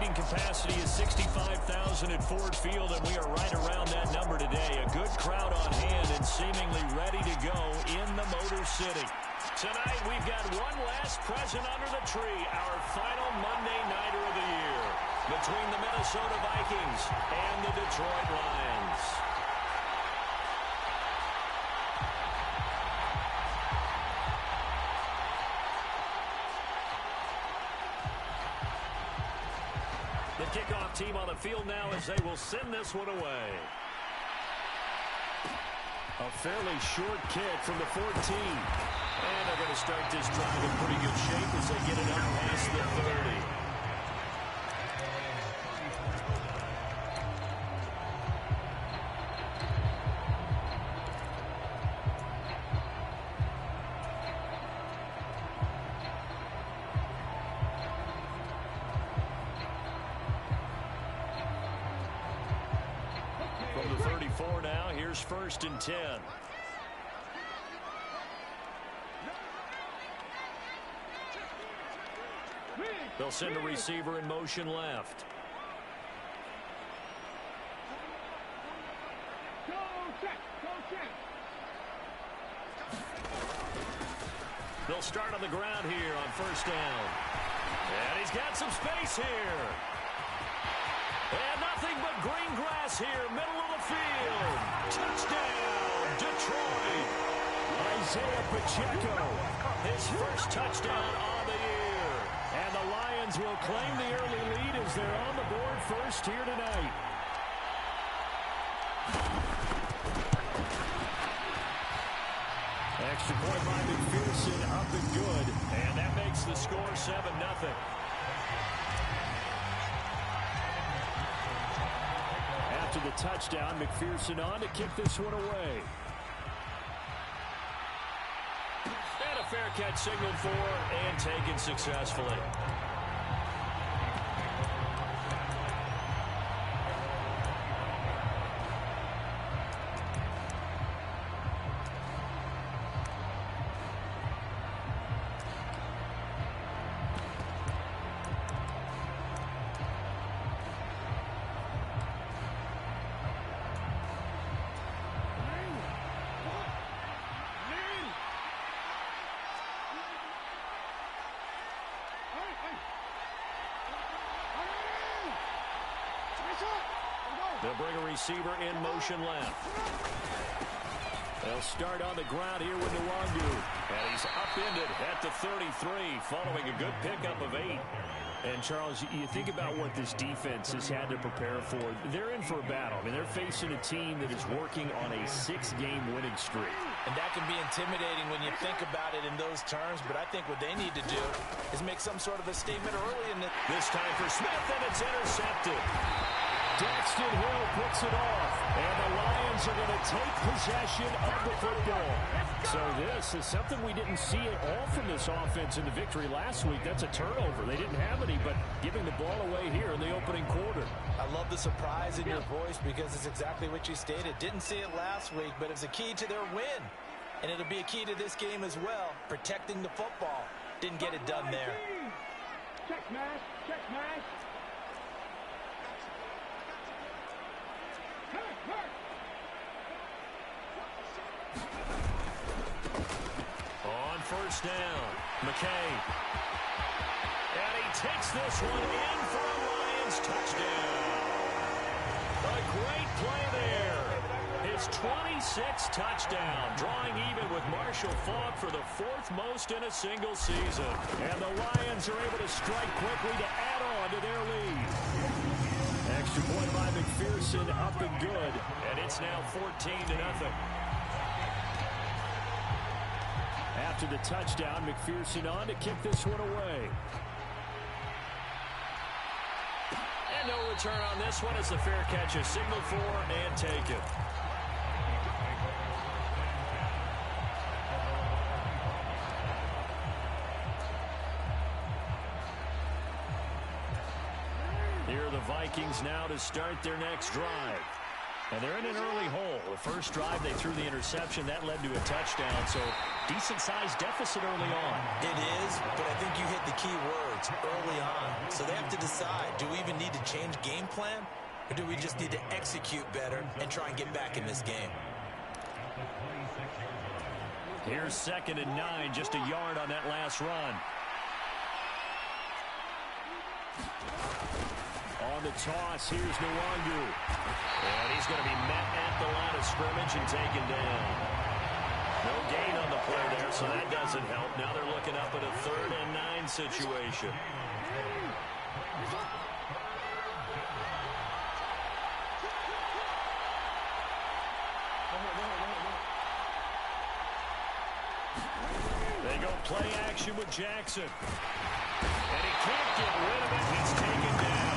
seating capacity is 65,000 at Ford Field, and we are right around that number today. A good crowd on hand and seemingly ready to go in the Motor City. Tonight, we've got one last present under the tree, our final Monday Nighter of the year, between the Minnesota Vikings and the Detroit Lions. The kickoff team on the field now as they will send this one away. A fairly short kick from the 14. And they're going to start this drive in pretty good shape as they get it up past the 30. From the 34 now, here's 1st and 10. They'll send a receiver in motion left. They'll start on the ground here on 1st down. And he's got some space here. And nothing but green grass here, middle of the field. Touchdown, Detroit. Isaiah Pacheco, his first touchdown on the year. And the Lions will claim the early lead as they're on the board first here tonight. Extra point by McPherson, up and good. And that makes the score 7-0. After the touchdown, McPherson on to kick this one away. And a fair catch signaled for and taken successfully. They'll bring a receiver in motion left. They'll start on the ground here with Nwangu. And he's upended at the 33 following a good pickup of 8. And, Charles, you think about what this defense has had to prepare for. They're in for a battle. I mean, they're facing a team that is working on a 6-game winning streak. And that can be intimidating when you think about it in those terms. But I think what they need to do is make some sort of a statement early in the... This time for Smith, and it's intercepted. Daxton Hill puts it off, and the Lions are going to take possession of the football. So this is something we didn't see at all from this offense in the victory last week. That's a turnover. They didn't have any, but giving the ball away here in the opening quarter. I love the surprise in your voice because it's exactly what you stated. Didn't see it last week, but it's a key to their win. And it'll be a key to this game as well, protecting the football. Didn't get it done there. Check smash, check smash. On 1st down, McKay. And he takes this one in for a Lions touchdown. A great play there. His 26th touchdown, drawing even with Marshall Faulk for the 4th most in a single season. And the Lions are able to strike quickly to add on to their lead. Extra point by McPherson, up and good. And it's now 14-0. After the touchdown, McPherson on to kick this one away. And no return on this one as the fair catch is signaled for and taken. Here are the Vikings now to start their next drive. And they're in an early hole. The first drive, they threw the interception. That led to a touchdown. So decent-sized deficit early on. It is, but I think you hit the key words, early on. So they have to decide, do we even need to change game plan? Or do we just need to execute better and try and get back in this game? Here's 2nd and 9, just a yard on that last run. On the toss, here's Nwangu. And he's going to be met at the line of scrimmage and taken down. No gain on the play there, so that doesn't help. Now they're looking up at a 3rd and 9 situation. They go play action with Jackson. And he can't get rid of it. He's taken down.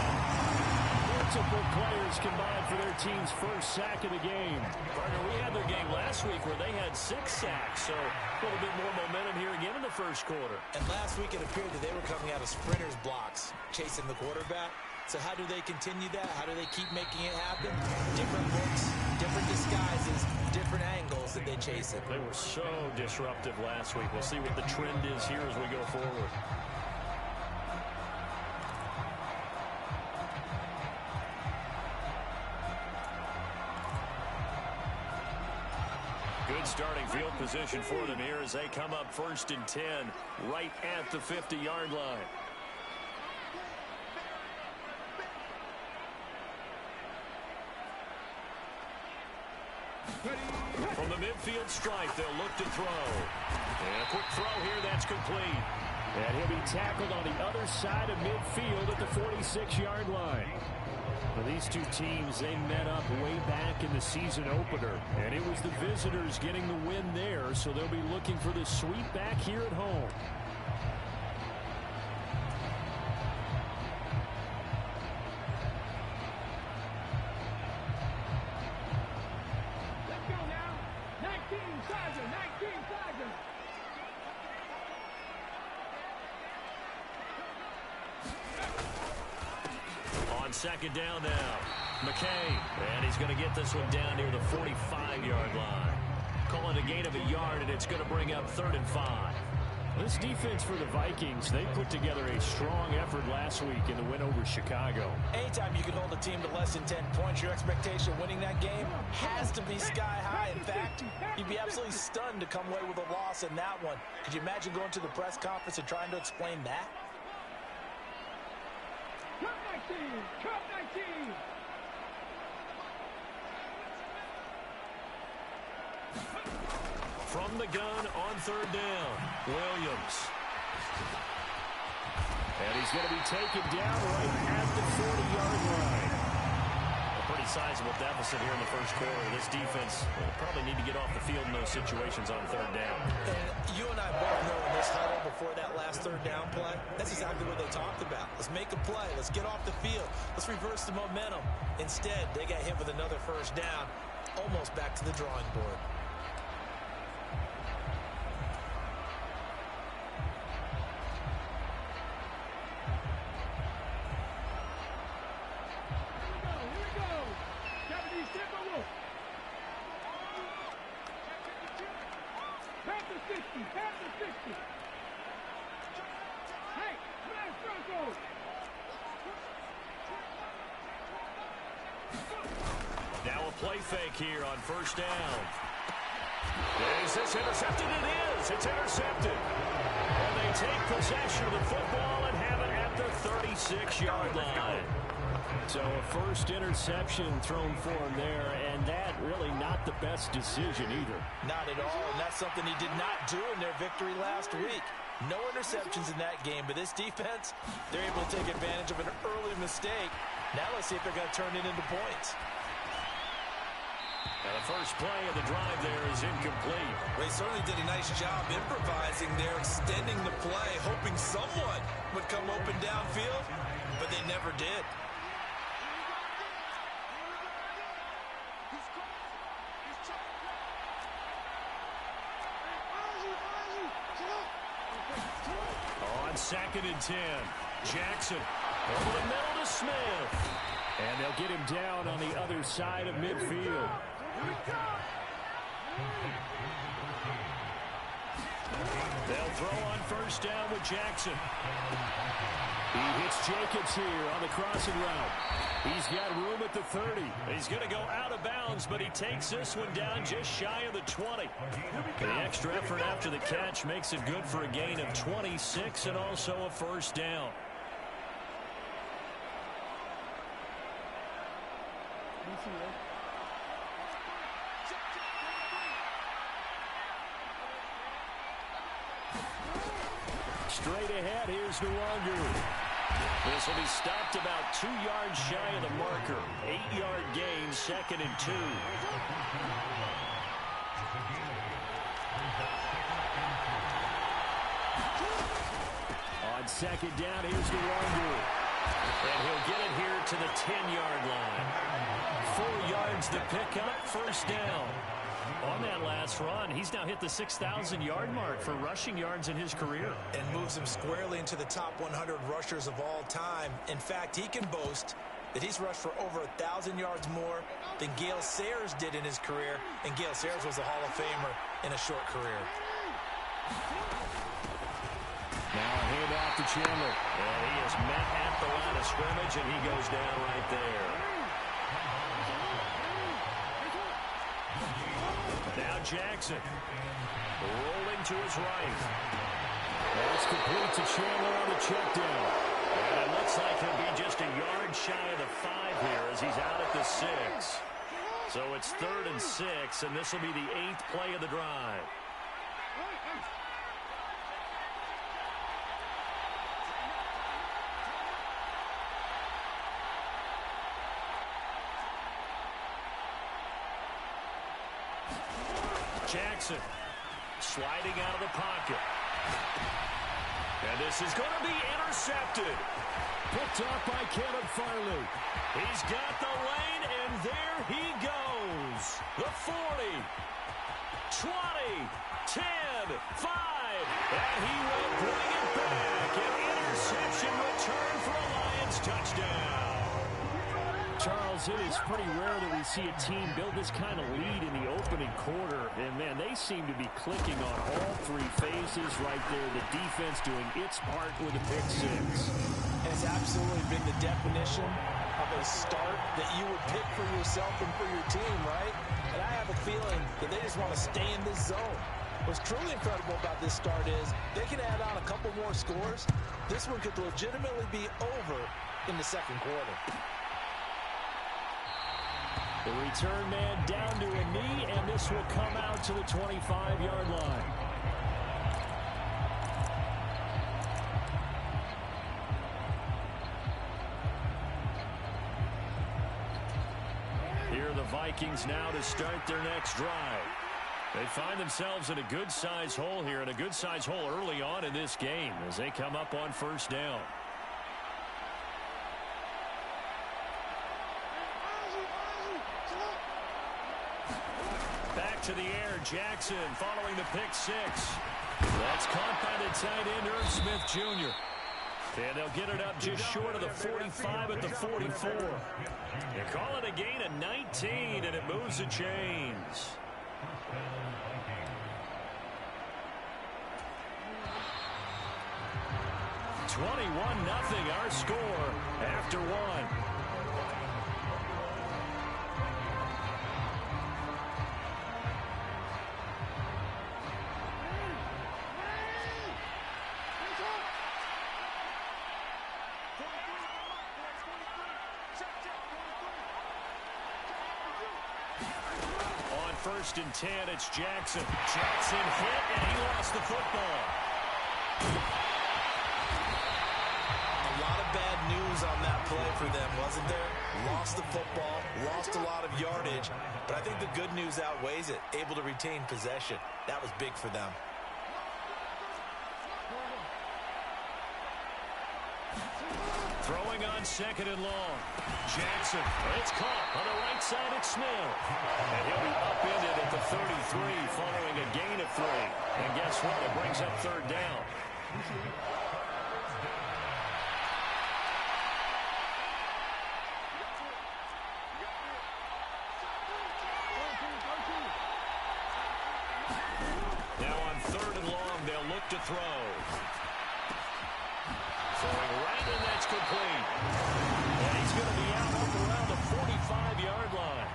Multiple players combined for their team's first sack of the game. Partner, we had their game last week where they had 6 sacks, so a little bit more momentum here again in the first quarter. And last week it appeared that they were coming out of sprinters blocks, chasing the quarterback. So how do they continue that? How do they keep making it happen? Different looks, different disguises, different angles that they chase it. They were so disruptive last week. We'll see what the trend is here as we go forward. Good starting field position for them here as they come up 1st and 10 right at the 50-yard line. From the midfield stripe, they'll look to throw. And a quick throw here, that's complete. And he'll be tackled on the other side of midfield at the 46-yard line. Well, these two teams, they met up way back in the season opener. And it was the visitors getting the win there, so they'll be looking for the sweep back here at home. Second down now. McKay. And he's going to get this one down near the 45-yard line. Call it a gain of a yard, and it's going to bring up 3rd and 5. This defense for the Vikings, they put together a strong effort last week in the win over Chicago. Anytime you can hold a team to less than 10 points, your expectation of winning that game has to be sky high. In fact, you'd be absolutely stunned to come away with a loss in that one. Could you imagine going to the press conference and trying to explain that? Cup 19! From the gun on 3rd down, Williams. And he's going to be taken down right at the 40-yard line. A pretty sizable deficit here in the first quarter. This defense will probably need to get off the field in those situations on 3rd down. And you and I both know in this huddle before that last 3rd down play, that's exactly what they talked about. Let's make a play. Let's get off the field. Let's reverse the momentum. Instead, they got hit with another 1st down, almost back to the drawing board. Now a play fake here on 1st down. Is this intercepted? It is. It's intercepted. And they take possession of the football and have it at the 36-yard line. So a first interception thrown for him there, and that really not the best decision either. Not at all, and that's something he did not do in their victory last week. No interceptions in that game, but this defense, they're able to take advantage of an early mistake. Now let's see if they're going to turn it into points. Now the first play of the drive there is incomplete. They certainly did a nice job improvising there, extending the play, hoping someone would come open downfield, but they never did. On 2nd and 10, Jackson over the middle to Smith. And they'll get him down on the other side of midfield. They'll throw on first down with Jackson. He hits Jacobs here on the crossing route. He's got room at the 30. He's going to go out of bounds, but he takes this one down just shy of the 20. The extra effort after the catch makes it good for a gain of 26 and also a first down. Straight ahead, here's Nwangu. This will be stopped about 2 yards shy of the marker. 8-yard gain, 2nd and 2. On 2nd down, here's Nwangu. And he'll get it here to the 10-yard line. 4 yards the pickup, first down. On that last run, he's now hit the 6,000-yard mark for rushing yards in his career. And moves him squarely into the top 100 rushers of all time. In fact, he can boast that he's rushed for over 1,000 yards more than Gale Sayers did in his career. And Gale Sayers was a Hall of Famer in a short career. Now a handoff to Chandler. And he is met at the line of scrimmage, and he goes down right there. Now Jackson rolling to his right. That's complete to Chandler on the check down. And it looks like he'll be just a yard shy of the 5 here as he's out at the 6. So it's 3rd and 6, and this will be the 8th play of the drive. Jackson sliding out of the pocket. And this is going to be intercepted. Picked off by Caleb Farley. He's got the lane, and there he goes. The 40, 20, 10, 5. And he will bring it back. An interception return for a Lions touchdown. Charles, it is pretty rare that we see a team build this kind of lead in the opening quarter. And, man, they seem to be clicking on all 3 phases right there. The defense doing its part with a pick 6. And it's absolutely been the definition of a start that you would pick for yourself and for your team, right? And I have a feeling that they just want to stay in this zone. What's truly incredible about this start is they can add on a couple more scores. This one could legitimately be over in the second quarter. The return man down to a knee, and this will come out to the 25-yard line. Here are the Vikings now to start their next drive. They find themselves in a good-sized hole here, and a good-sized hole early on in this game as they come up on first down. To the air, Jackson following the pick 6. That's caught by the tight end, Irv Smith Jr. And they'll get it up just short of the 45 at the 44. They call it a gain of 19, and it moves the chains. $21-0 our score after 1. First and 10, it's Jackson. Jackson hit, and he lost the football. A lot of bad news on that play for them, wasn't there? Lost the football, lost a lot of yardage, but I think the good news outweighs it. Able to retain possession. That was big for them. Throwing on 2nd and long. Jackson, it's caught on the right side at Smith. And he'll be upended at the 33 following a gain of 3. And guess what? It brings up 3rd down. Now on 3rd and long, they'll look to throw. Throwing right, and that's complete. And he's going to be out up around the 45-yard line.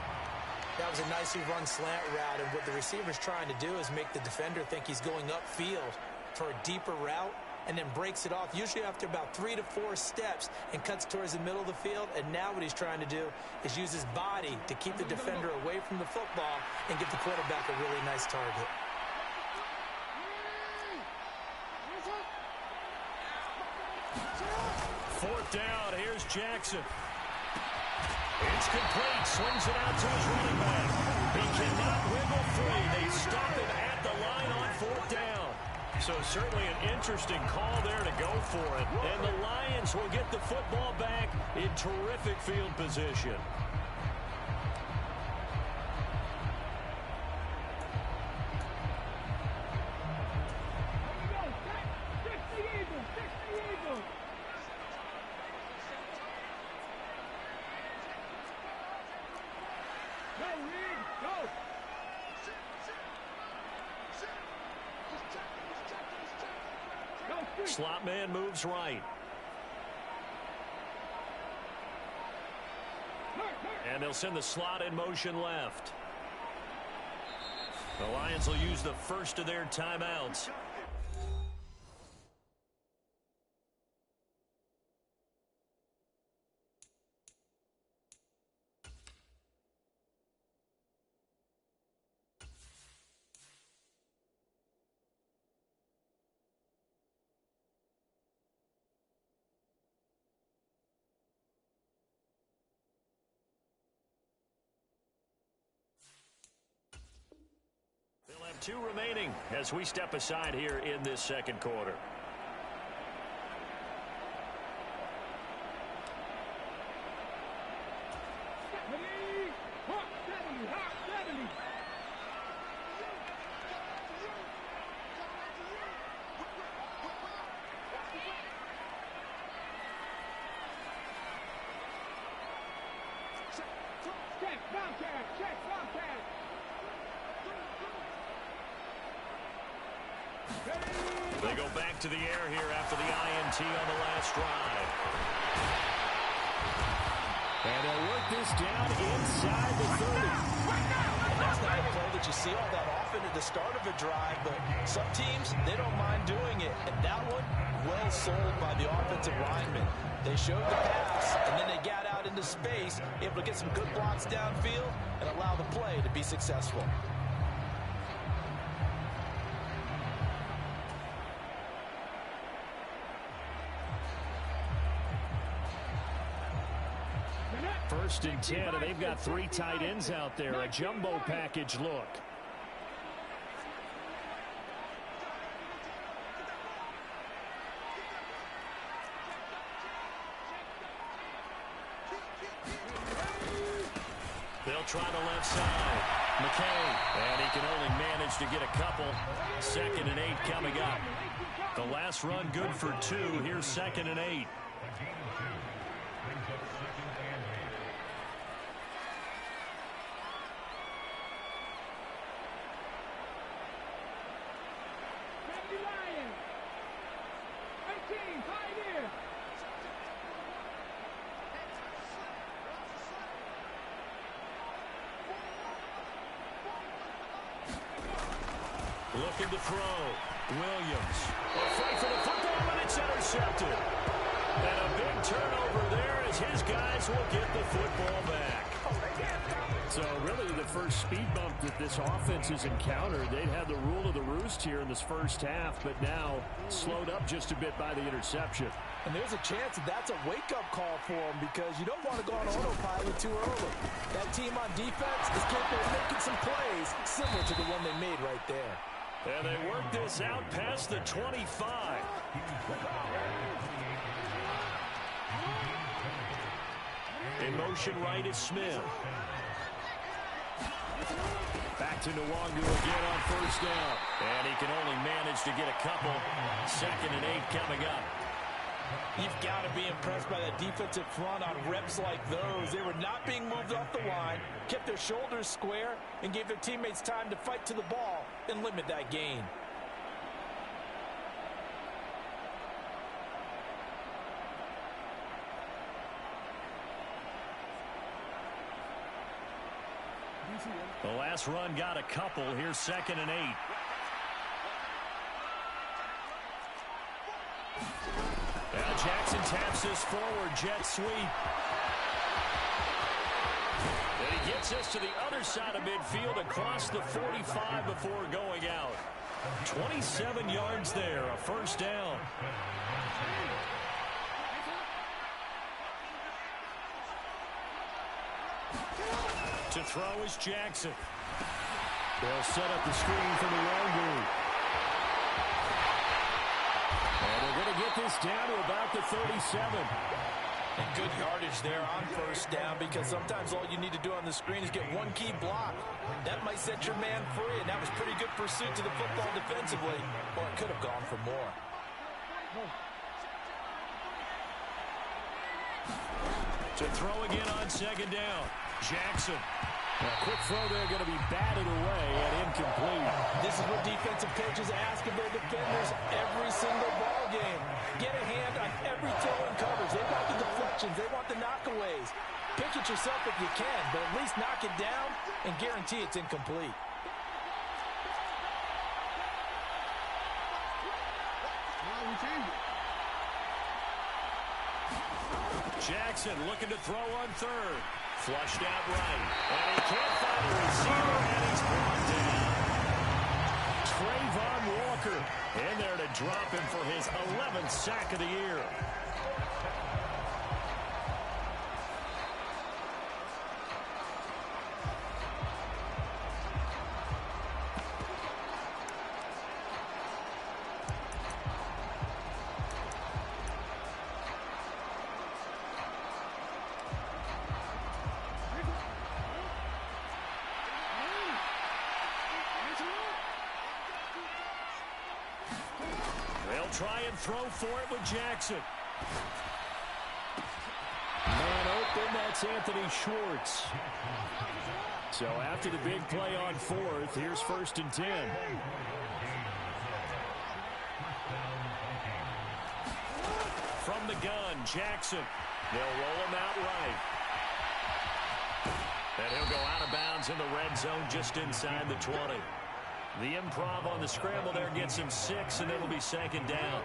That was a nicely run slant route, and what the receiver's trying to do is make the defender think he's going upfield for a deeper route, and then breaks it off, usually after about 3 to 4 steps, and cuts towards the middle of the field. And now what he's trying to do is use his body to keep the defender away from the football and give the quarterback a really nice target. Fourth down, here's Jackson. It's complete, swings it out to his running back. He cannot wiggle free. They stop him at the line on 4th down. So certainly an interesting call there to go for it. And the Lions will get the football back in terrific field position. Slot man moves right. And they'll send the slot in motion left. The Lions will use the first of their timeouts. They'll have 2 remaining as we step aside here in this second quarter. They go back to the air here after the INT on the last drive. And they'll work this down inside the 30. And that's not a play that you see all that often at the start of a drive, but some teams, they don't mind doing it. And that one, well sold by the offensive lineman. They showed the pass, and then they got out into space, able to get some good blocks downfield and allow the play to be successful. First and 10, and they've got 3 tight ends out there. A jumbo package look. They'll try the left side. McKay, and he can only manage to get a couple. 2nd and 8 coming up. The last run good for 2. Here's 2nd and 8. Looking to throw. Williams. Afraid for the football, and it's intercepted. And a big turnover there as his guys will get the football back. So really the first speed bump that this offense has encountered. They'd had the rule of the roost here in this first half, but now slowed up just a bit by the interception. And there's a chance that that's a wake-up call for them, because you don't want to go on autopilot too early. That team on defense is capable of making some plays similar to the one they made right there. And they work this out past the 25. In motion right is Smith. Back to Nwangu again on first down. And he can only manage to get a couple. 2nd and 8 coming up. You've got to be impressed by that defensive front on reps like those. They were not being moved off the line, kept their shoulders square, and gave their teammates time to fight to the ball and limit that gain. The last run got a couple. Here's 2nd and 8. Now Jackson taps this forward, jet sweep. And he gets us to the other side of midfield across the 45 before going out. 27 yards there, a first down. To throw is Jackson. They'll set up the screen for the Longhorn. And they're going to get this down to about the 37. And good yardage there on first down, because sometimes all you need to do on the screen is get one key block. That might set your man free, and that was pretty good pursuit to the football defensively. Or it could have gone for more. To throw again on 2nd down. Jackson. A quick throw there, going to be batted away and incomplete. This is what defensive coaches ask of their defenders every single ball game. Get a hand on every throw and coverage. They want the deflections. They want the knockaways. Pick it yourself if you can, but at least knock it down and guarantee it's incomplete. Jackson looking to throw on 3rd. Flushed out right. And he can't find a receiver, and he's brought down. Trayvon Walker in there to drop him for his 11th sack of the year. Try and throw for it with Jackson. Man open, that's Anthony Schwartz. So after the big play on 4th, here's 1st and 10. From the gun, Jackson. They'll roll him out right. And he'll go out of bounds in the red zone just inside the 20. The improv on the scramble there gets him 6, and it'll be 2nd down.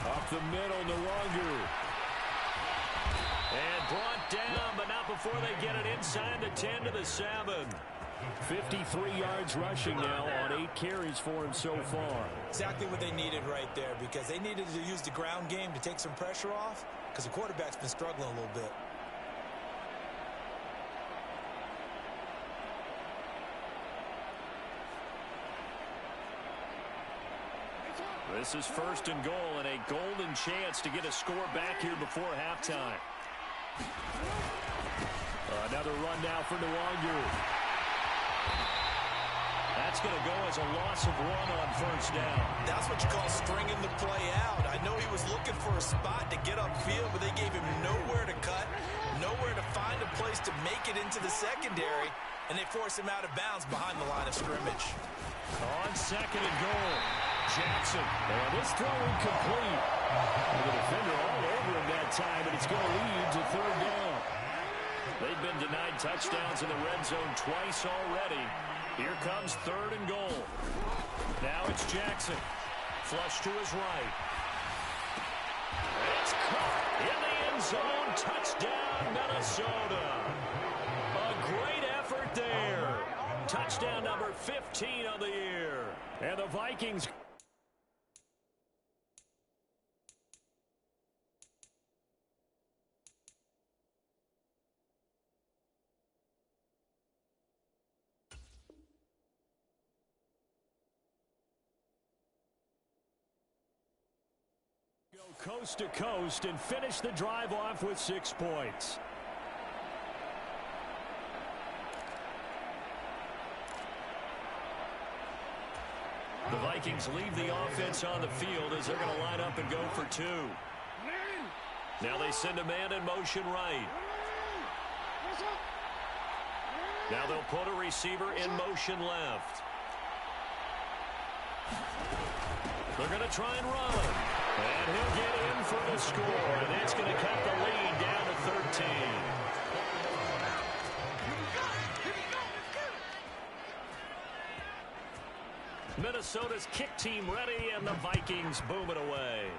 Up the middle, Narangu. And brought down, but not before they get it inside the 10 to the 7. 53 yards rushing now on 8 carries for him so far. Exactly what they needed right there, because they needed to use the ground game to take some pressure off, because the quarterback's been struggling a little bit. This is 1st and goal, and a golden chance to get a score back here before halftime. Another run now for Nwangu. That's going to go as a loss of 1 on 1st down. That's what you call stringing the play out. I know he was looking for a spot to get upfield, but they gave him nowhere to cut, nowhere to find a place to make it into the secondary, and they forced him out of bounds behind the line of scrimmage. On 2nd and goal, Jackson. And this throw incomplete. And the defender all over him that time, and it's going to lead to 3rd down. They've been denied touchdowns in the red zone twice already. Here comes 3rd and goal. Now it's Jackson. Flush to his right. It's caught in the end zone. Touchdown, Minnesota. A great effort there. Touchdown number 15 of the year. And the Vikings Coast to coast and finish the drive off with 6 points. The Vikings leave the offense on the field as they're going to line up and go for 2. Now they send a man in motion right. Now they'll put a receiver in motion left. They're going to try and run. And he'll get in for the score. And that's going to cut the lead down to 13. Minnesota's kick team ready, and the Vikings boom it away.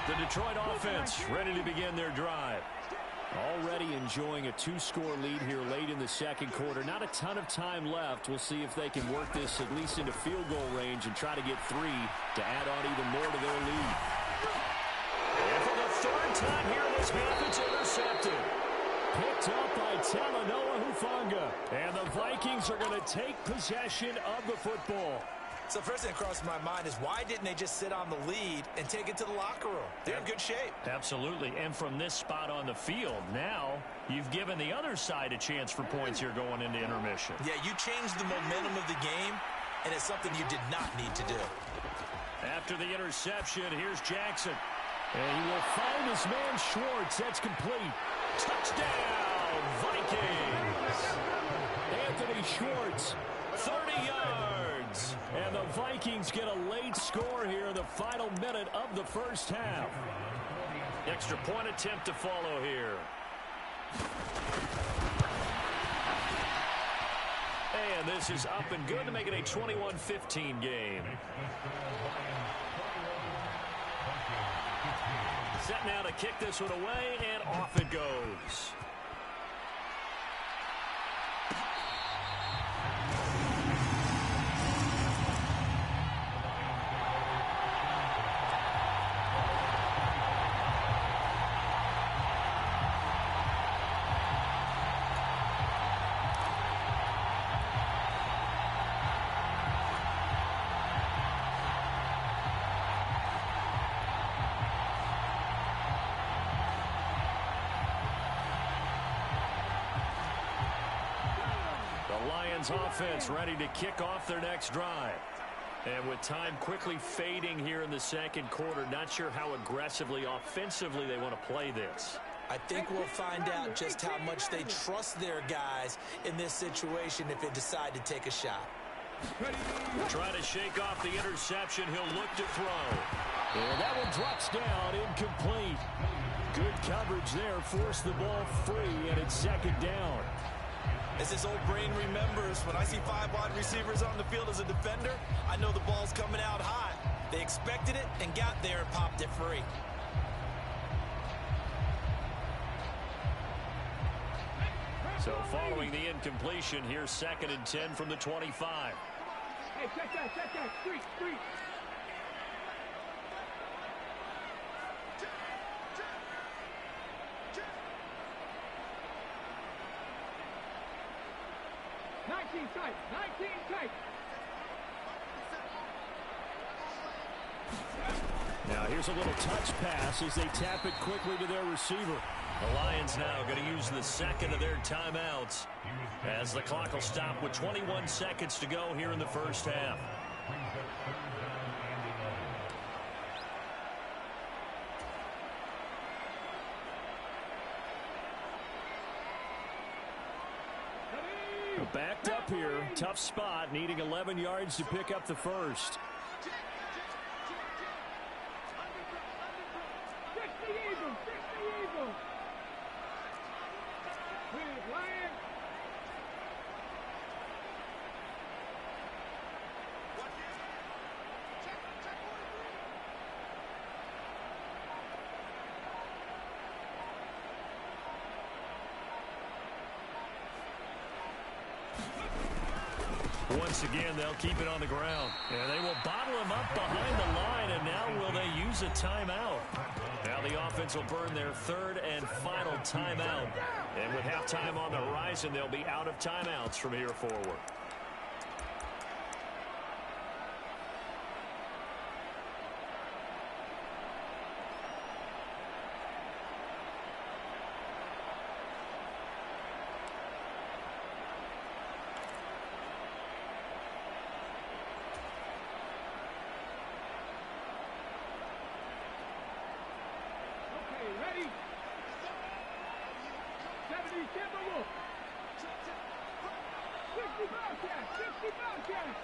The Detroit offense ready to begin their drive. Already enjoying a 2-score lead here late in the second quarter. Not a ton of time left. We'll see if they can work this at least into field goal range and try to get 3 to add on even more to their lead. And for the 3rd time here in this half, it's intercepted. Picked up by Talanoa Hufanga. And the Vikings are going to take possession of the football. So first thing that crossed my mind is why didn't they just sit on the lead and take it to the locker room? They're in good shape. Absolutely. And from this spot on the field, now you've given the other side a chance for points here going into intermission. Yeah, you changed the momentum of the game, and it's something you did not need to do. After the interception, here's Jackson. And he will find his man Schwartz. That's complete. Touchdown, Vikings. Anthony Schwartz, 30 yards. And the Vikings get a late score here in the final minute of the first half. Extra point attempt to follow here. And this is up and good to make it a 21-15 game. Set now to kick this one away, and off it goes. Offense ready to kick off their next drive. And with time quickly fading here in the second quarter, not sure how aggressively, offensively they want to play this. I think we'll find out just how much they trust their guys in this situation if they decide to take a shot. Trying to shake off the interception. He'll look to throw. And that one drops down, incomplete. Good coverage there, forced the ball free, and it's second down. As this old brain remembers, when I see 5 wide receivers on the field as a defender, I know the ball's coming out high. They expected it and got there and popped it free. So following the incompletion, here's 2nd and 10 from the 25. Hey, check that, street. 19 tight. Now here's a little touch pass as they tap it quickly to their receiver. The Lions now going to use the 2nd of their timeouts as the clock will stop with 21 seconds to go here in the first half. Backed up here, tough spot, needing 11 yards to pick up the first. Fix the eagle. With Lions. Once again, they'll keep it on the ground. And they will bottle him up behind the line, and now will they use a timeout? Now the offense will burn their third and final timeout. And with halftime on the horizon, they'll be out of timeouts from here forward. Ready? 70, Timberwolf. 60 Bobcats. 60 Bobcats.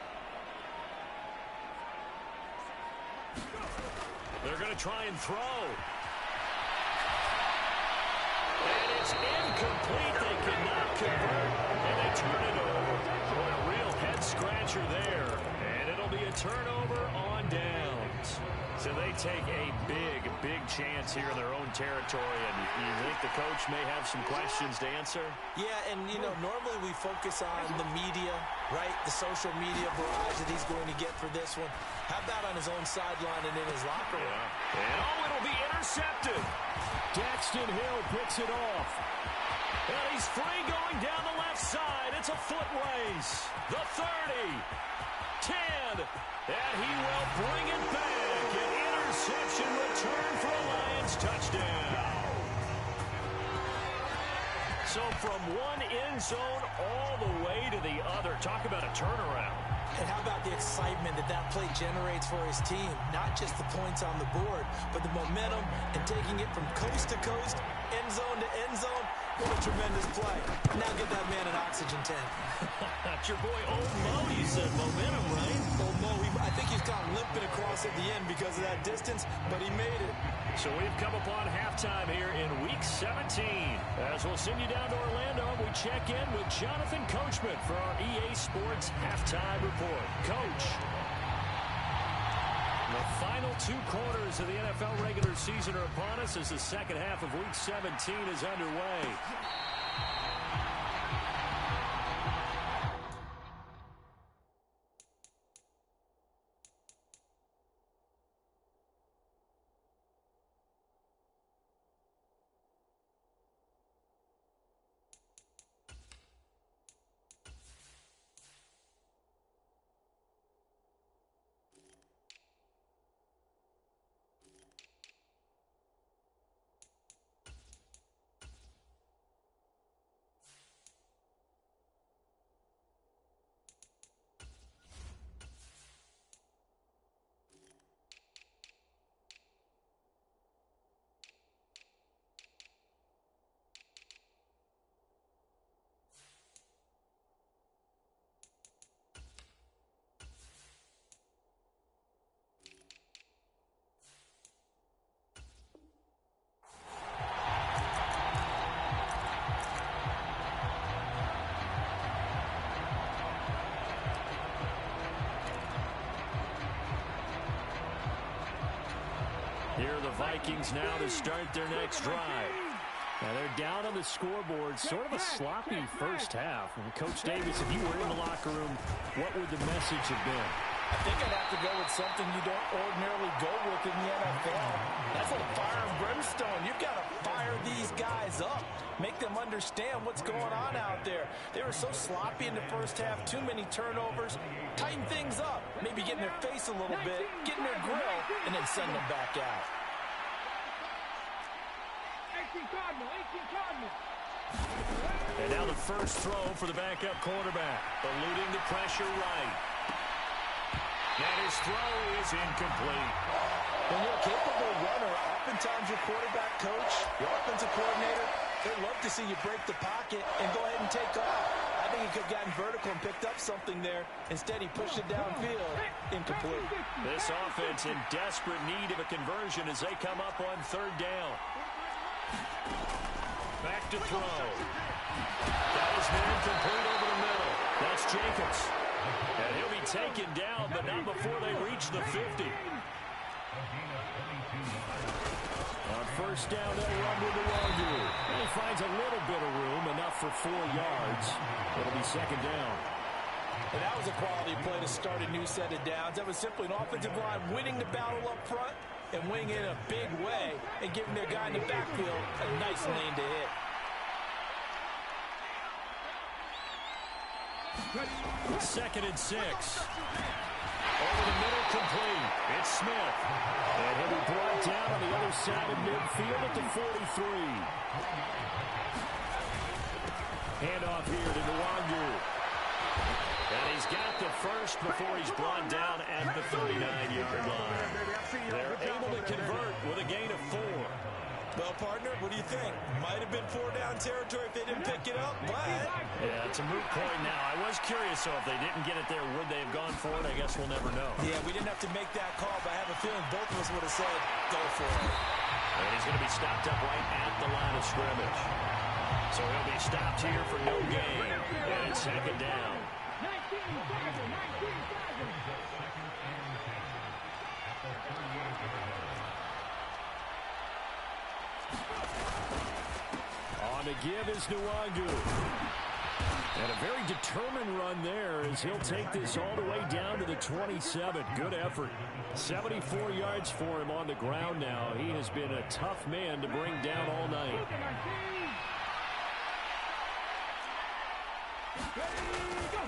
They're going to try and throw. And it's incomplete. They cannot convert. And they turn it over. Boy, a real head-scratcher there. And it'll be a turnover on downs. So they take a big, big chance here in their own territory. And you think the coach may have some questions to answer? Yeah, and, you know, normally we focus on the media, right? The social media barrage that he's going to get for this one. How about on his own sideline and in his locker room? Yeah. And, oh, it'll be intercepted. Daxton Hill picks it off. And he's free going down the left side. It's a foot race. The 30. 10. And he will bring it back. An interception return for a Lions touchdown. So from one end zone all the way to the other. Talk about a turnaround. And how about the excitement that that play generates for his team? Not just the points on the board, but the momentum and taking it from coast to coast, end zone to end zone. What a tremendous play. Now get that man an oxygen tank. That's your boy Old Mo. You said momentum, right? Old Mo, I think he's gone limping across at the end because of that distance, but he made it. So we've come upon halftime here in Week 17. As we'll send you down to Orlando, we check in with Jonathan Coachman for our EA Sports Halftime Report. Coach. The final two quarters of the NFL regular season are upon us as the second half of Week 17 is underway. Here are the Vikings now to start their next drive. Now they're down on the scoreboard, sort of a sloppy first half. And Coach Davis, if you were in the locker room, what would the message have been? I think I'd have to go with something you don't ordinarily go with in the NFL. That's like fire and brimstone. You've got to fire these guys up. Make them understand what's going on out there. They were so sloppy in the first half. Too many turnovers. Tighten things up. Maybe get in their face a little bit. Get in their grill. And then send them back out. 18 Cardinal. 18 Cardinal. And now the first throw for the backup quarterback. Eluding the pressure right. And his throw is incomplete. When you're a capable runner, oftentimes your quarterback coach, your offensive coordinator, they love to see you break the pocket and go ahead and take off. I think he could have gotten vertical and picked up something there. Instead, he pushed it downfield. Incomplete. This offense in desperate need of a conversion as they come up on third down. Back to throw. That is incomplete over the middle. That's Jacobs. And he'll be taken down, but not before they reach the 50. On first down, they'll run with the Wagyu. And he finds a little bit of room, enough for 4 yards. It'll be second down. And that was a quality play to start a new set of downs. That was simply an offensive line winning the battle up front and winning in a big way and giving their guy in the backfield a nice lane to hit. Second and 6. Over the middle, complete. It's Smith. And he'll be brought down on the other side of midfield at the 43. Handoff here to Nwangu. And he's got the first before he's brought down at the 39-yard line. They're able to convert with a gain of 4. Well, partner, what do you think? Might have been 4-down territory if they didn't pick it up, but... Yeah, it's a moot point now. I was curious, so if they didn't get it there, would they have gone for it? I guess we'll never know. Yeah, we didn't have to make that call, but I have a feeling both of us would have said, go for it. And he's going to be stopped up right at the line of scrimmage. So he'll be stopped here for no gain. And it's second down. 19-7. On to give is Nwangu. And a very determined run there as he'll take this all the way down to the 27. Good effort. 74 yards for him on the ground now. He has been a tough man to bring down all night.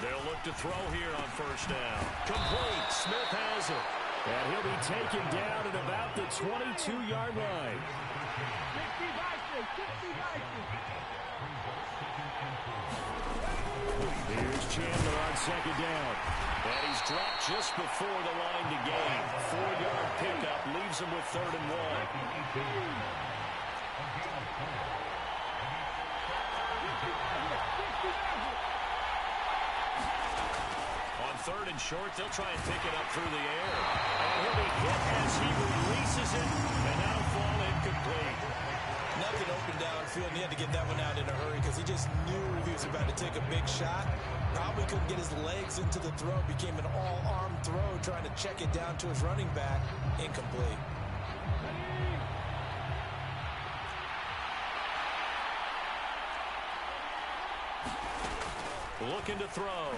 They'll look to throw here on first down. Complete. Smith has it. And he'll be taken down at about the 22-yard line. Here's Chandler on second down. And he's dropped just before the line to gain. 4-yard pickup leaves him with 3rd and 1. On 3rd and short, they'll try and pick it up through the air. And he'll be hit as he releases it, and that'll fall incomplete. Nothing open downfield, and he had to get that one out in a hurry because he just knew he was about to take a big shot. Probably couldn't get his legs into the throw. Became an all-arm throw, trying to check it down to his running back. Incomplete. Looking to throw.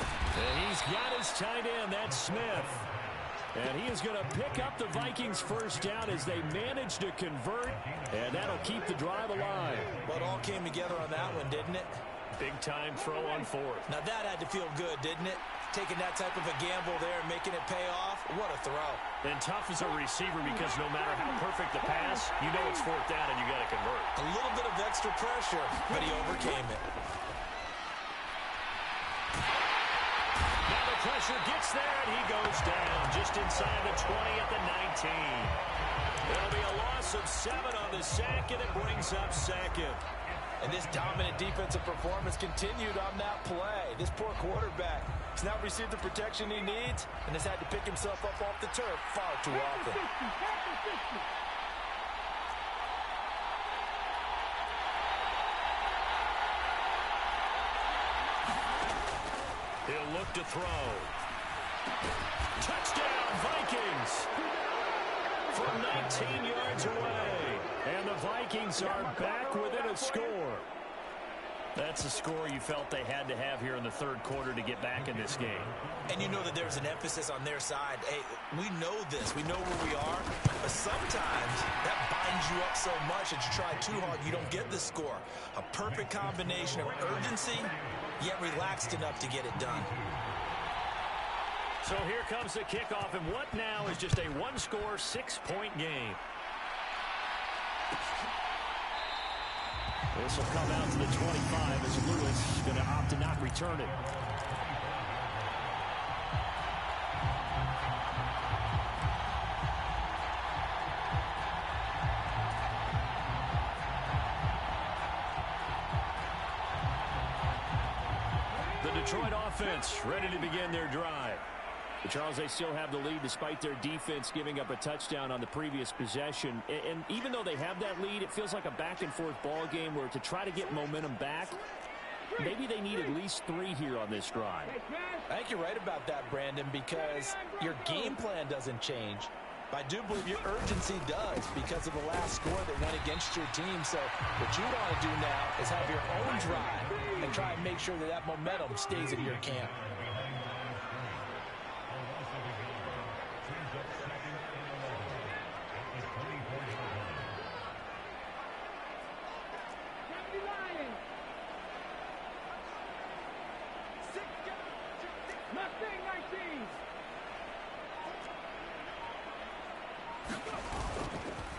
And he's got his tight end. That's Smith. And he is going to pick up the Vikings' first down as they manage to convert. And that'll keep the drive alive. Well, it all came together on that one, didn't it? Big-time throw on 4th. Now that had to feel good, didn't it? Taking that type of a gamble there and making it pay off. What a throw. And tough as a receiver because no matter how perfect the pass, you know it's 4th down and you got to convert. A little bit of extra pressure, but he overcame it. Now the pressure gets there and he goes down just inside the 20 at the 19. There'll be a loss of 7 on the sack, and it brings up 2nd. And this dominant defensive performance continued on that play. This poor quarterback has now received the protection he needs and has had to pick himself up off the turf far too often. He'll look to throw. Touchdown, Vikings! From 19 yards away. And the Vikings are back within a score. That's a score you felt they had to have here in the 3rd quarter to get back in this game. And you know that there's an emphasis on their side. Hey, we know this. We know where we are. But sometimes that binds you up so much that you try too hard, you don't get the score. A perfect combination of urgency, yet relaxed enough to get it done. So here comes the kickoff, and what now is just a one-score, 6-point game. This will come out to the 25 as Lewis is going to opt to not return it. The Detroit offense ready to begin their drive. But Charles, they still have the lead despite their defense giving up a touchdown on the previous possession. And even though they have that lead, it feels like a back-and-forth ball game where to try to get momentum back, maybe they need at least 3 here on this drive. I think you're right about that, Brandon, because your game plan doesn't change. I do believe your urgency does because of the last score that went against your team. So what you want to do now is have your own drive and try and make sure that that momentum stays in your camp.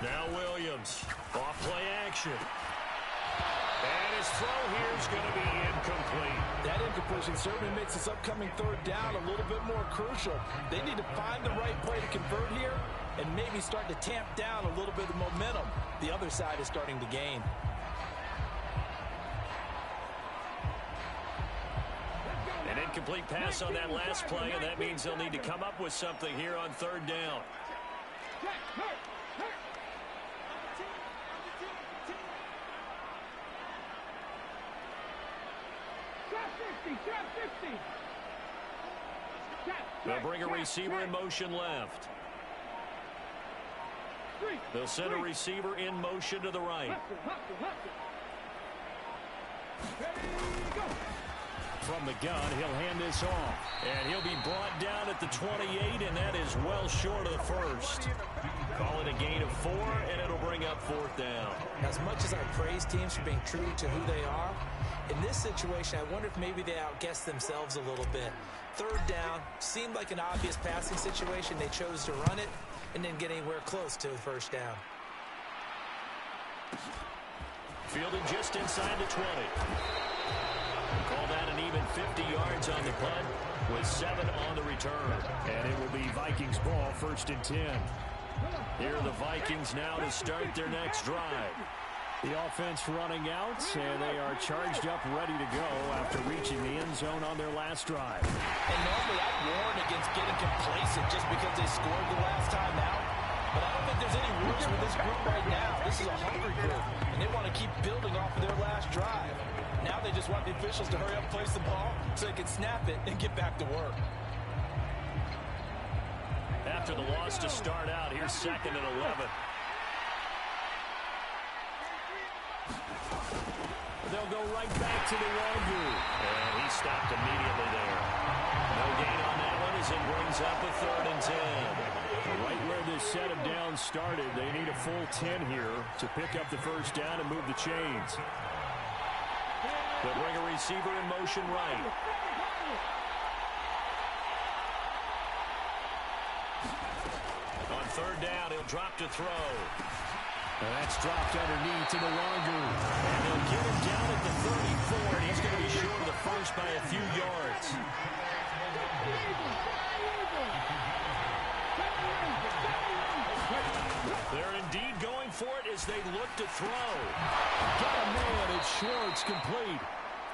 Now Williams. Off play action. And his throw here is going to be incomplete. That incompletion certainly makes this upcoming third down a little bit more crucial. They need to find the right play to convert here and maybe start to tamp down a little bit of momentum the other side is starting to gain. An incomplete pass on that last play, and that means they'll need to come up with something here on third down. They'll bring a receiver in motion left. They'll send a receiver in motion to the right. From the gun, he'll hand this off. And he'll be brought down at the 28, and that is well short of the first. Call it a gain of 4, and it'll bring up fourth down. As much as I praise teams for being true to who they are, in this situation, I wonder if maybe they outguessed themselves a little bit. Third down, seemed like an obvious passing situation. They chose to run it and didn't get anywhere close to the first down. Fielded just inside the 20. Call that an even 50 yards on the punt with 7 on the return. And it will be Vikings ball, 1st and 10. Here are the Vikings now to start their next drive. The offense running out, and they are charged up, ready to go after reaching the end zone on their last drive. And normally I'd warn against getting complacent just because they scored the last time out. But I don't think there's any roots with this group right now. This is a hungry group, and they want to keep building off of their last drive. Now they just want the officials to hurry up and place the ball so they can snap it and get back to work. After the loss to start out, here's 2nd and 11. They'll go right back to the Wagyu. And he stopped immediately there. No gain on that one as it brings up a 3rd and 10. Right where this set of downs started, they need a full 10 here to pick up the first down and move the chains. They'll bring a receiver in motion right. On third down, he'll drop to throw. And that's dropped underneath to the Wagyu. And they'll get him down at the 34, and he's going to be short of the first by a few yards. They're indeed going for it as they look to throw. Got a man, it's Schwartz, complete.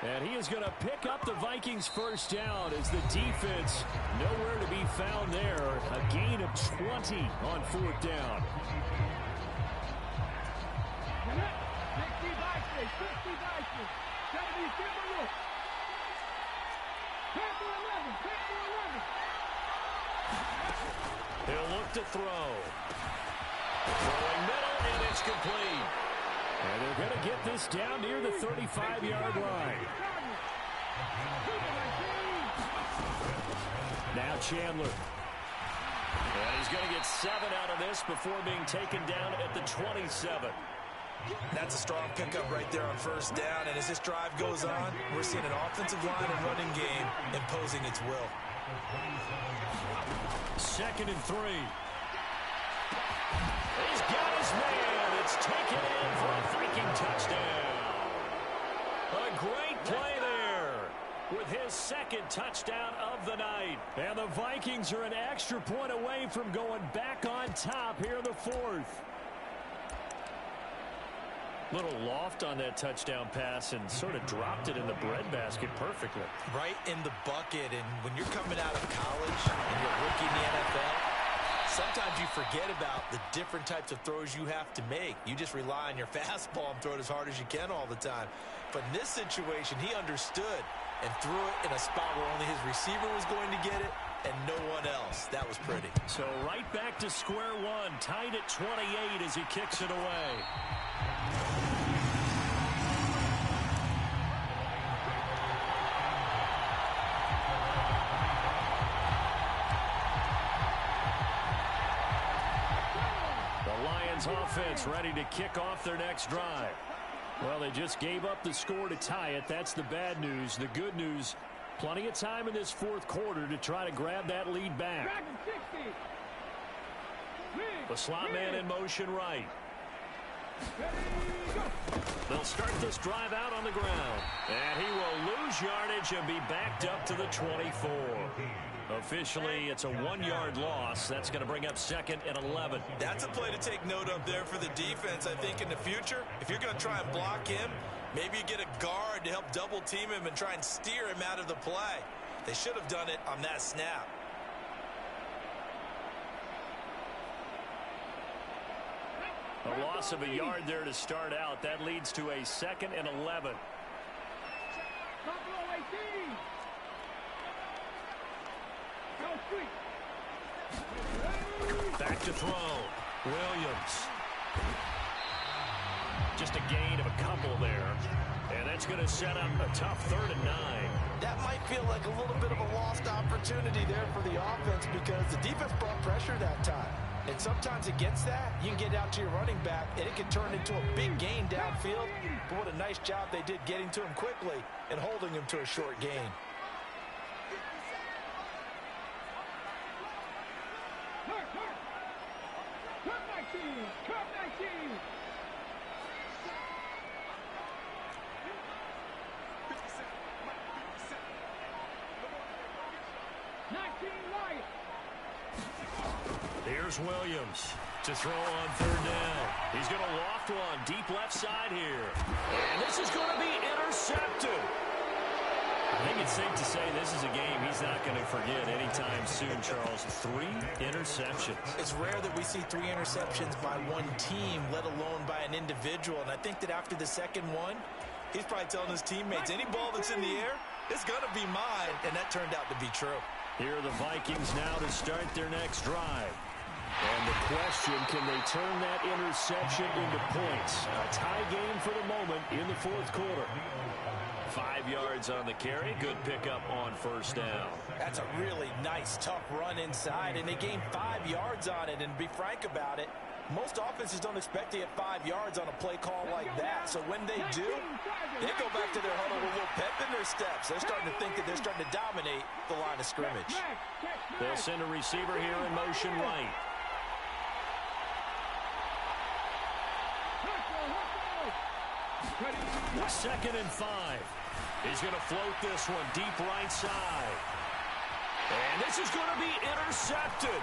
And he is going to pick up the Vikings first down as the defense nowhere to be found there. A gain of 20 on fourth down. He'll look to throw. Throwing middle, and it's complete. And they're going to get this down near the 35-yard line. Now Chandler. And he's going to get 7 out of this before being taken down at the 27. That's a strong pickup right there on first down. And as this drive goes on, we're seeing an offensive line and running game imposing its will. 2nd and 3. He's got his man. It's taken in for a Viking touchdown. A great play there with his 2nd touchdown of the night. And the Vikings are an extra point away from going back on top here in the 4th. Little loft on that touchdown pass and sort of dropped it in the breadbasket perfectly. Right in the bucket. And when you're coming out of college and you're a rookie in the NFL, sometimes you forget about the different types of throws you have to make. You just rely on your fastball and throw it as hard as you can all the time. But in this situation, he understood and threw it in a spot where only his receiver was going to get it and no one else. That was pretty. So right back to square one, tied at 28 as he kicks it away. Offense ready to kick off their next drive. Well, they just gave up the score to tie it. That's the bad news. The good news, plenty of time in this 4th quarter to try to grab that lead back. The slot man in motion right. They'll start this drive out on the ground. And he will lose yardage and be backed up to the 24. Officially, it's a 1-yard loss. That's going to bring up 2nd and 11. That's a play to take note of there for the defense, I think, in the future. If you're going to try and block him, maybe you get a guard to help double team him and try and steer him out of the play. They should have done it on that snap. A loss of a yard there to start out. That leads to a 2nd and 11. Back to throw. Williams. Just a gain of a couple there. And that's going to set up a tough 3rd and 9. That might feel like a little bit of a lost opportunity there for the offense because the defense brought pressure that time. And sometimes against that, you can get out to your running back, and it can turn into a big gain downfield. But what a nice job they did getting to him quickly and holding him to a short gain. Cup 19. Here's Williams to throw on 3rd down. He's going to loft one deep left side here. And this is going to be intercepted. I think it's safe to say this is a game he's not going to forget anytime soon, Charles. 3 interceptions. It's rare that we see 3 interceptions by one team, let alone by an individual. And I think that after the second one, he's probably telling his teammates, any ball that's in the air, it's going to be mine. And that turned out to be true. Here are the Vikings now to start their next drive. And the question, can they turn that interception into points? A tie game for the moment in the 4th quarter. 5 yards on the carry. Good pickup on 1st down. That's a really nice, tough run inside, and they gained 5 yards on it. And to be frank about it, most offenses don't expect to get 5 yards on a play call like that. So when they do, they go back to their huddle with a little pep in their steps. They're starting to think that they're starting to dominate the line of scrimmage. They'll send a receiver here in motion right. 2nd and 5. He's going to float this one deep right side. And this is going to be intercepted.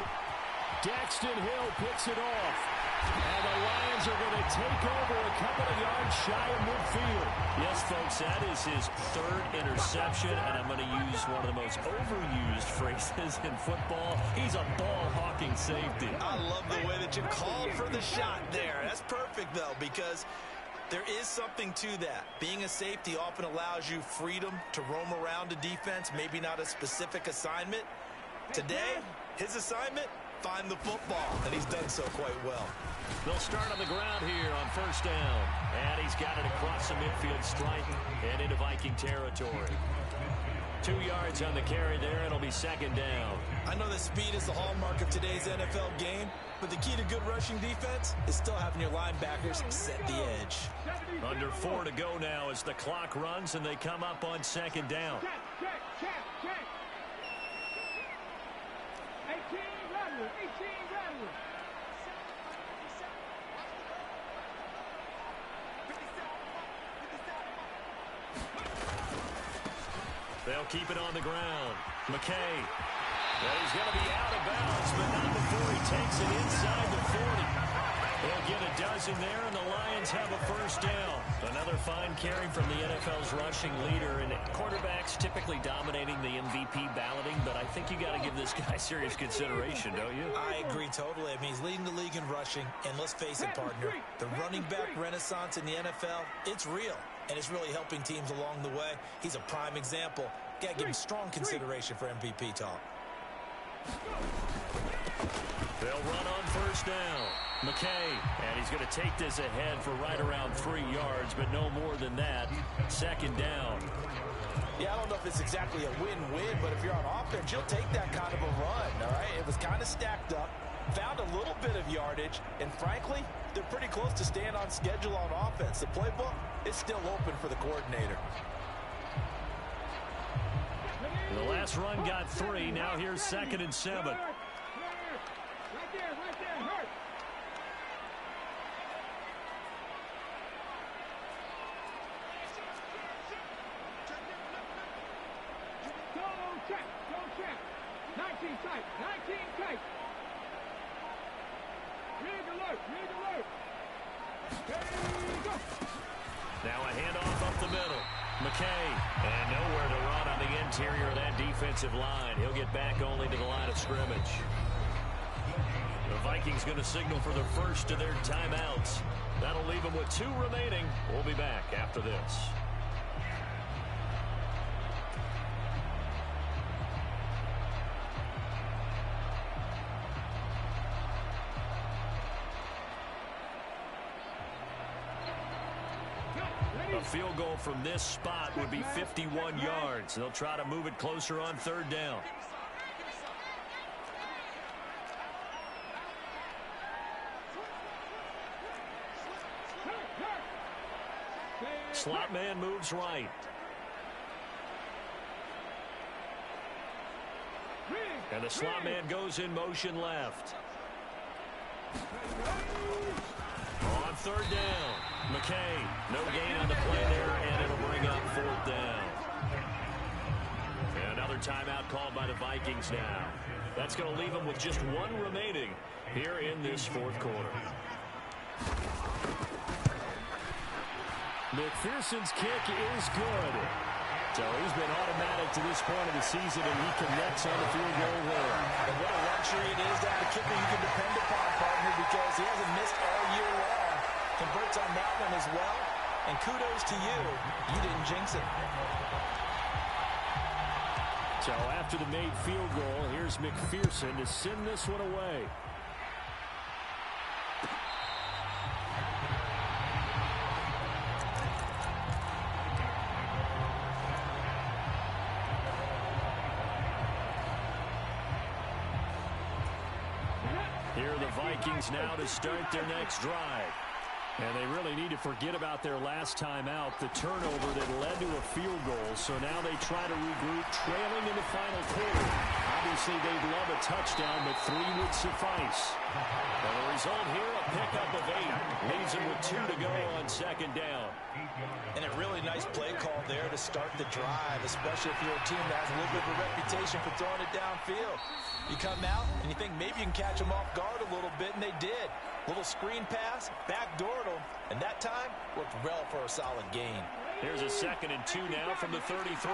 Daxton Hill picks it off. And the Lions are going to take over a couple of yards shy of midfield. Yes, folks, that is his 3rd interception, and I'm going to use one of the most overused phrases in football. He's a ball-hawking safety. I love the way that you called for the shot there. That's perfect, though, because there is something to that. Being a safety often allows you freedom to roam around a defense, maybe not a specific assignment. Today, his assignment, find the football, and he's done so quite well. They'll start on the ground here on 1st down. And he's got it across the midfield stripe and into Viking territory. 2 yards on the carry there. It'll be 2nd down. I know that speed is the hallmark of today's NFL game, but the key to good rushing defense is still having your linebackers set the edge. Under 4 to go now as the clock runs and they come up on 2nd down. Check. 18 Rattler. They'll keep it on the ground. McKay. Well, he's going to be out of bounds, but not before he takes it inside the 40. They'll get a dozen there, and the Lions have a 1st down. Another fine carry from the NFL's rushing leader, and quarterbacks typically dominating the MVP balloting, but I think you got to give this guy serious consideration, don't you? I agree totally. I mean, he's leading the league in rushing, and let's face it, partner, the running back renaissance in the NFL, it's real, and it's really helping teams along the way. He's a prime example. Got to give him strong consideration for MVP talk. They'll run on 1st down. McKay, and he's going to take this ahead for right around 3 yards, but no more than that. 2nd down. Yeah, I don't know if it's exactly a win-win, but if you're on offense, you'll take that kind of a run, all right? It was kind of stacked up, found a little bit of yardage, and frankly, they're pretty close to staying on schedule on offense. The playbook is still open for the coordinator. The last run got 3. Now here's 2nd and 7. Right there. Hurt. tight. 19 tight. Rig alert. Rig alert. Ready, go. Now a handoff up the middle. McKay, and nowhere to run on the interior of that defensive line. He'll get back only to the line of scrimmage. The Vikings going to signal for the first of their timeouts. That'll leave them with 2 remaining. We'll be back after this. A field goal from this spot would be 51 yards. They'll try to move it closer on 3rd down. Slot man moves right. And the slot man goes in motion left. On 3rd down. McKay, no gain on the play there, and it'll bring up 4th down. And another timeout called by the Vikings now. That's going to leave them with just 1 remaining here in this 4th quarter. McPherson's kick is good. So he's been automatic to this point of the season, and he connects on the field goal there. And what a luxury it is to have a kicker you can depend upon, partner, because he hasn't missed all year long. Converts on that one as well. And kudos to you. You didn't jinx it. So after the made field goal, here's McPherson to send this one away. Here are the Vikings now to start their next drive. And they really need to forget about their last time out, the turnover that led to a field goal. So now they try to regroup, trailing in the final quarter. Obviously, they'd love a touchdown, but 3 would suffice. And the result here, a pickup of 8. Leaves them with 2 to go on 2nd down. And a really nice play call there to start the drive, especially if you're a team that has a little bit of a reputation for throwing it downfield. You come out and you think maybe you can catch them off guard a little bit, and they did. Little screen pass, backdoored them, and that time worked well for a solid gain. Here's a 2nd and 2 now from the 33.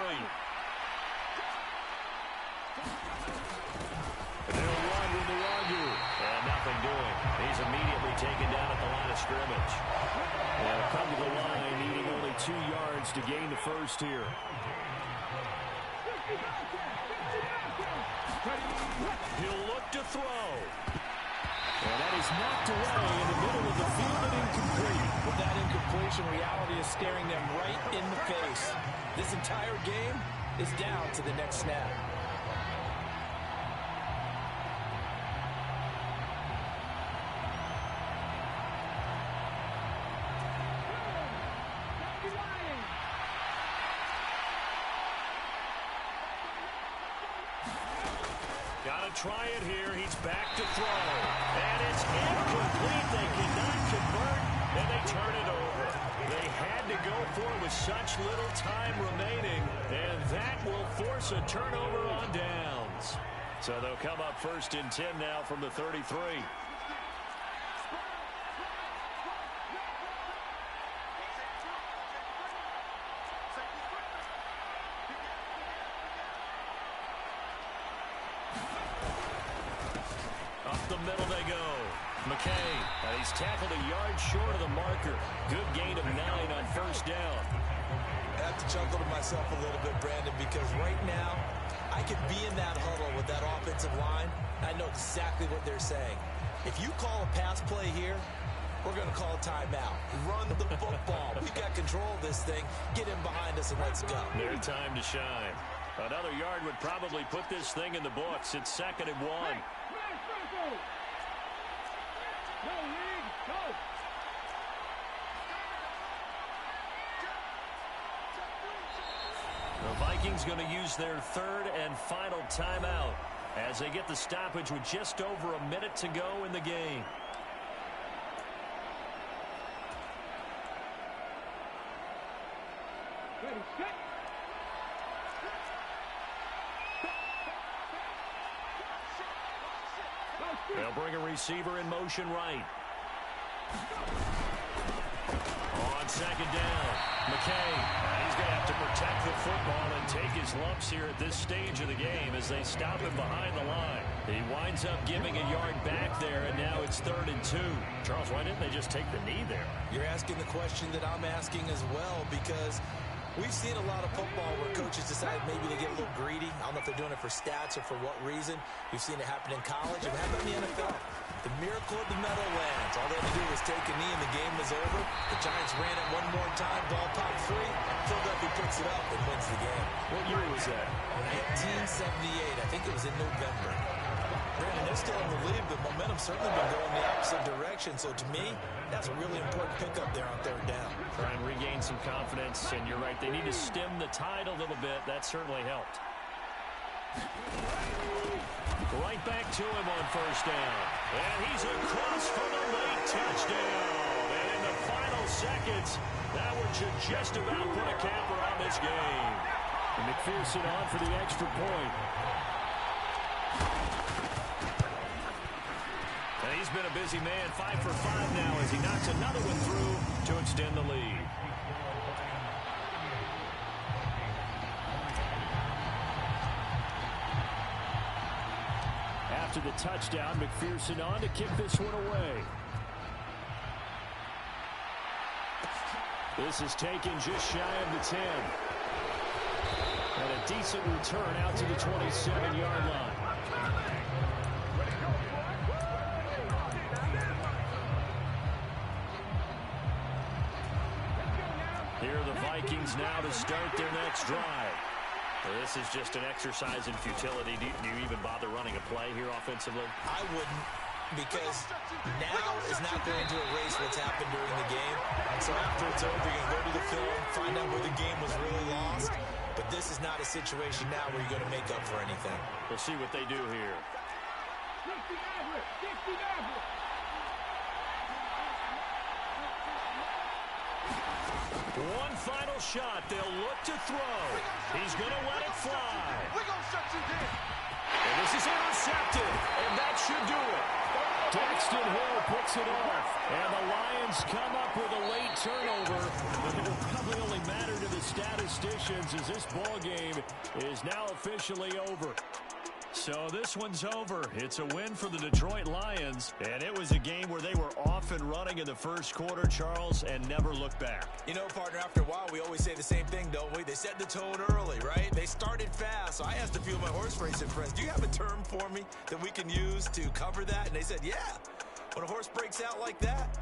And they'll run with the argue. And nothing doing. He's immediately taken down at the line of scrimmage. They'll come to the line, needing only 2 yards to gain the first here. He'll look to throw. And that is knocked away in the middle of the field and incomplete. With that incompletion, reality is staring them right in the face. This entire game is down to the next snap. Try it here. He's back to throw. And it's incomplete. They cannot convert, and they turn it over. They had to go for it with such little time remaining, and that will force a turnover on downs. So they'll come up 1st and 10 now from the 33. Middle they go. McKay, and he's tackled a yard short of the marker. Good gain of 9 on 1st down. I have to chuckle to myself a little bit, Brandon, because right now I could be in that huddle with that offensive line. I know exactly what they're saying. If you call a pass play here, we're going to call a timeout. Run the football. We've got control of this thing. Get in behind us and let's go. Their time to shine. Another yard would probably put this thing in the books. It's 2nd and 1. The Vikings going to use their 3rd and final timeout as they get the stoppage with just over a minute to go in the game. Ready, set. receiver in motion right. On second down, McKay. He's going to have to protect the football and take his lumps here at this stage of the game as they stop him behind the line. He winds up giving a yard back there, and now it's 3rd and 2. Charles, why didn't they just take the knee there? You're asking the question that I'm asking as well, because we've seen a lot of football where coaches decide maybe they get a little greedy. I don't know if they're doing it for stats or for what reason. We've seen it happen in college. It happened in the NFL. The miracle of the Meadowlands. All they had to do was take a knee and the game was over. The Giants ran it one more time. Ball popped free. Philadelphia picks it up and wins the game. What year was that? 1978. I think it was in November. Brandon, they're still in the lead, but momentum's certainly been going the opposite direction. So to me, that's a really important pickup there on 3rd down. Try and regain some confidence, and you're right. They need to stem the tide a little bit. That certainly helped. Right back to him on 1st down. And he's across for the late touchdown. And in the final seconds, that would just about put a capper on this game. And McPherson on for the extra point. And he's been a busy man, 5 for 5 now as he knocks another one through to extend the lead. After the touchdown, McPherson on to kick this one away. This is taken just shy of the 10. And a decent return out to the 27-yard line. Here are the Vikings now to start their next drive. This is just an exercise in futility. Do you even bother running a play here offensively? I wouldn't, because now is not going to erase what's happened during the game. So after it's over, you're going to go to the film, find out where the game was really lost. But this is not a situation now where you're going to make up for anything. We'll see what they do here. One final shot. They'll look to throw. He's going to let it fly. And this is intercepted. And that should do it. Daxton Hill picks it off. And the Lions come up with a late turnover. But it will probably only matter to the statisticians as this ball game is now officially over. So this one's over. It's a win for the Detroit Lions, and it was a game where they were off and running in the first quarter, Charles, and never looked back. You know, partner, after a while, we always say the same thing, don't we? They set the tone early, right? They started fast. So I asked a few of my horse racing friends, do you have a term for me that we can use to cover that? And they said, yeah. When a horse breaks out like that,